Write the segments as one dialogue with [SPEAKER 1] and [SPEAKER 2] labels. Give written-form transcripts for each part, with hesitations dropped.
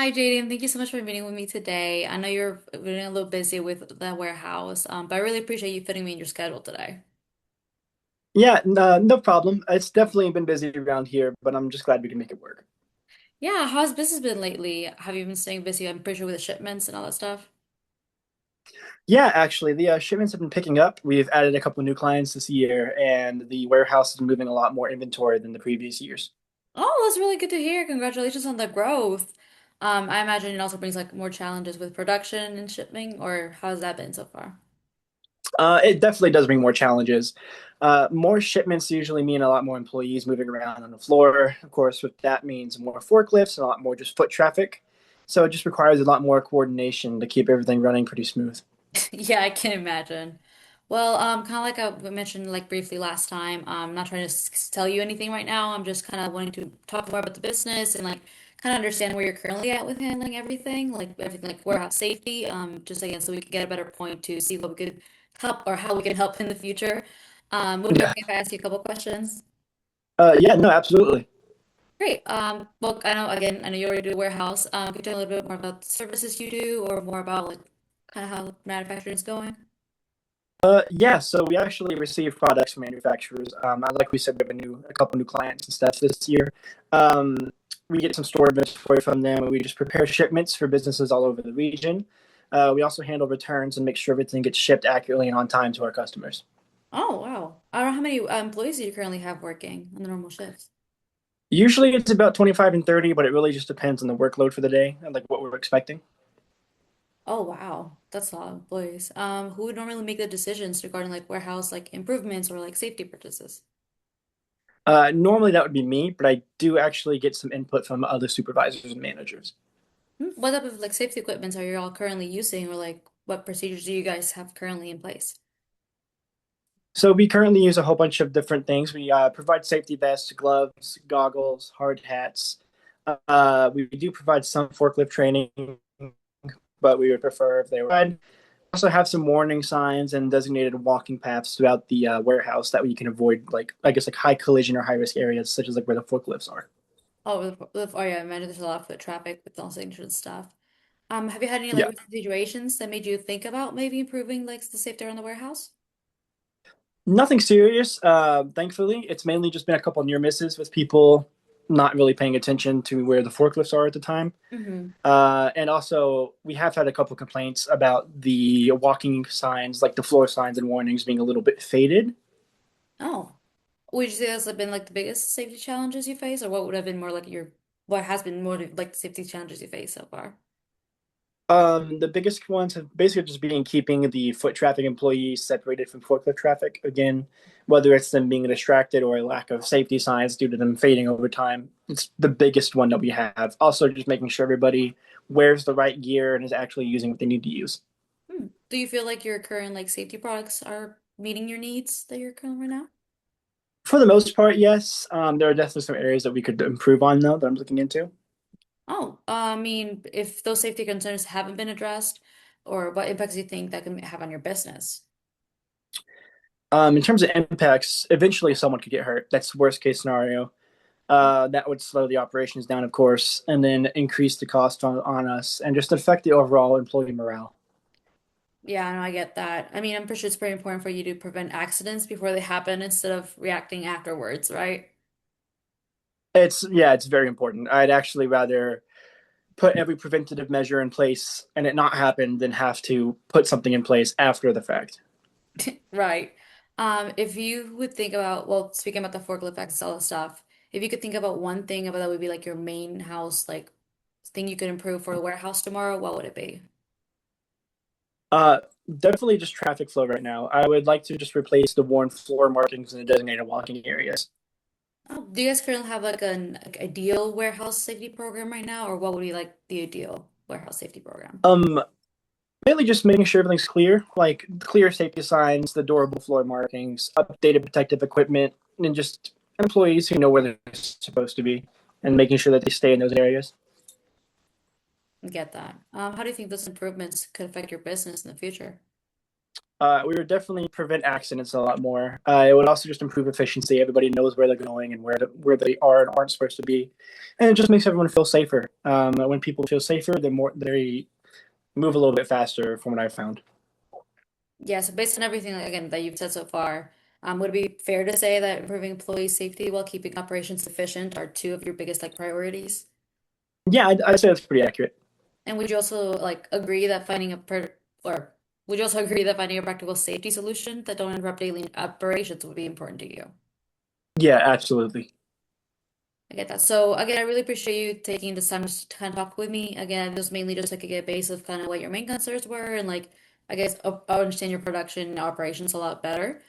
[SPEAKER 1] Hi, Jaden. Thank you so much for meeting with me today. I know you're running a little busy with the warehouse, but I really appreciate you fitting me in your schedule today.
[SPEAKER 2] Yeah, no problem. It's definitely been busy around here, but I'm just glad we can make it work.
[SPEAKER 1] Yeah, how's business been lately? Have you been staying busy? I'm pretty sure with the shipments and all that stuff.
[SPEAKER 2] Yeah, actually, the shipments have been picking up. We've added a couple of new clients this year, and the warehouse is moving a lot more inventory than the previous years.
[SPEAKER 1] Oh, that's really good to hear. Congratulations on the growth. I imagine it also brings like more challenges with production and shipping, or how's that been so far?
[SPEAKER 2] It definitely does bring more challenges. More shipments usually mean a lot more employees moving around on the floor. Of course, what that means more forklifts and a lot more just foot traffic. So it just requires a lot more coordination to keep everything running pretty smooth.
[SPEAKER 1] Yeah, I can imagine. Well, kind of like I mentioned like briefly last time, I'm not trying to tell you anything right now. I'm just kind of wanting to talk more about the business and like kind of understand where you're currently at with handling everything like warehouse safety. Just again, so we can get a better point to see what we could help or how we can help in the future. Would it be
[SPEAKER 2] Yeah.
[SPEAKER 1] okay if I ask you a couple questions?
[SPEAKER 2] Yeah, no, absolutely.
[SPEAKER 1] Great. Well, I know you already do warehouse. Could you tell me a little bit more about the services you do or more about like kind of how manufacturing is going?
[SPEAKER 2] Yeah, so we actually receive products from manufacturers. Like we said, we have a couple new clients and stuff this year. Um, we get some store inventory from them, and we just prepare shipments for businesses all over the region. We also handle returns and make sure everything gets shipped accurately and on time to our customers.
[SPEAKER 1] Oh, wow. I don't know how many employees do you currently have working on the normal shifts?
[SPEAKER 2] Usually it's about 25 and 30, but it really just depends on the workload for the day and like what we're expecting.
[SPEAKER 1] Oh, wow. That's a lot of employees. Who would normally make the decisions regarding like warehouse like improvements or like safety practices?
[SPEAKER 2] Normally that would be me, but I do actually get some input from other supervisors and managers.
[SPEAKER 1] What type of like safety equipment are you all currently using or like what procedures do you guys have currently in place?
[SPEAKER 2] So we currently use a whole bunch of different things. We provide safety vests, gloves, goggles, hard hats. We do provide some forklift training, but we would prefer if they were. We also have some warning signs and designated walking paths throughout the warehouse that way you can avoid, like I guess, like high collision or high risk areas, such as like where the forklifts are.
[SPEAKER 1] Oh, oh yeah, I imagine there's a lot of foot traffic with all signatures and stuff. Have you had any like
[SPEAKER 2] Yeah,
[SPEAKER 1] recent situations that made you think about maybe improving like the safety around the warehouse?
[SPEAKER 2] nothing serious. Thankfully, it's mainly just been a couple near misses with people not really paying attention to where the forklifts are at the time.
[SPEAKER 1] Mm-hmm.
[SPEAKER 2] And also, we have had a couple complaints about the walking signs, like the floor signs and warnings, being a little bit faded.
[SPEAKER 1] Oh. Would you say that's like, been like the biggest safety challenges you face, or what would have been more like what has been more like the safety challenges you face so far?
[SPEAKER 2] The biggest ones have basically just been keeping the foot traffic employees separated from forklift traffic. Again, whether it's them being distracted or a lack of safety signs due to them fading over time, it's the biggest one that we have. Also, just making sure everybody wears the right gear and is actually using what they need to use.
[SPEAKER 1] Do you feel like your current like safety products are meeting your needs that you're current right now?
[SPEAKER 2] For the most part, yes. There are definitely some areas that we could improve on, though, that I'm looking into.
[SPEAKER 1] Oh, I mean, if those safety concerns haven't been addressed, or what impacts do you think that can have on your business?
[SPEAKER 2] In terms of impacts, eventually someone could get hurt. That's worst case scenario. That would slow the operations down, of course, and then increase the cost on us and just affect the overall employee morale.
[SPEAKER 1] Yeah, no, I get that. I mean, I'm pretty sure it's pretty important for you to prevent accidents before they happen instead of reacting afterwards, right?
[SPEAKER 2] It's very important. I'd actually rather put every preventative measure in place and it not happen than have to put something in place after the fact.
[SPEAKER 1] Right. If you would think about, well, speaking about the forklift access, all the stuff, if you could think about one thing about that would be like your main house, like thing you could improve for the warehouse tomorrow, what would it be?
[SPEAKER 2] Uh, Definitely just traffic flow right now. I would like to just replace the worn floor markings in the designated walking areas.
[SPEAKER 1] Oh, do you guys currently have like an like, ideal warehouse safety program right now, or what would be like the ideal warehouse safety program?
[SPEAKER 2] Um, Mainly just making sure everything's clear, like clear safety signs, the durable floor markings, updated protective equipment, and just employees who know where they're supposed to be, and making sure that they stay in those areas.
[SPEAKER 1] Get that. How do you think those improvements could affect your business in the future?
[SPEAKER 2] We would definitely prevent accidents a lot more. It would also just improve efficiency. Everybody knows where they're going and where they are and aren't supposed to be, and it just makes everyone feel safer. When people feel safer, they move a little bit faster, from what I've found.
[SPEAKER 1] Yeah, so based on everything again that you've said so far, would it be fair to say that improving employee safety while keeping operations efficient are two of your biggest like priorities?
[SPEAKER 2] Yeah, I'd say that's pretty accurate.
[SPEAKER 1] And would you also like agree that or would you also agree that finding a practical safety solution that don't interrupt daily operations would be important to you?
[SPEAKER 2] Yeah, absolutely.
[SPEAKER 1] I get that. So again, I really appreciate you taking this time to kind of talk with me. Again, this was mainly just like to get a base of kind of what your main concerns were and like I guess I'll understand your production and operations a lot better.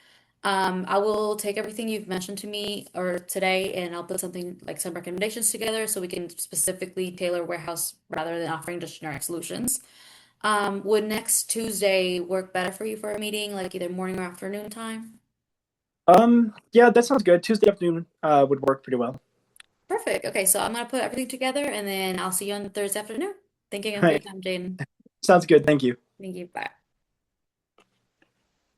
[SPEAKER 1] I will take everything you've mentioned to me or today and I'll put something like some recommendations together so we can specifically tailor warehouse rather than offering just generic solutions. Would next Tuesday work better for you for a meeting, like either morning or afternoon time?
[SPEAKER 2] Yeah, that sounds good. Tuesday afternoon would work pretty well.
[SPEAKER 1] Perfect. Okay, so I'm gonna put everything together and then I'll see you on Thursday afternoon. Thank you again
[SPEAKER 2] All
[SPEAKER 1] for your
[SPEAKER 2] right,
[SPEAKER 1] time, Jaden.
[SPEAKER 2] sounds good. Thank you.
[SPEAKER 1] Thank you. Bye.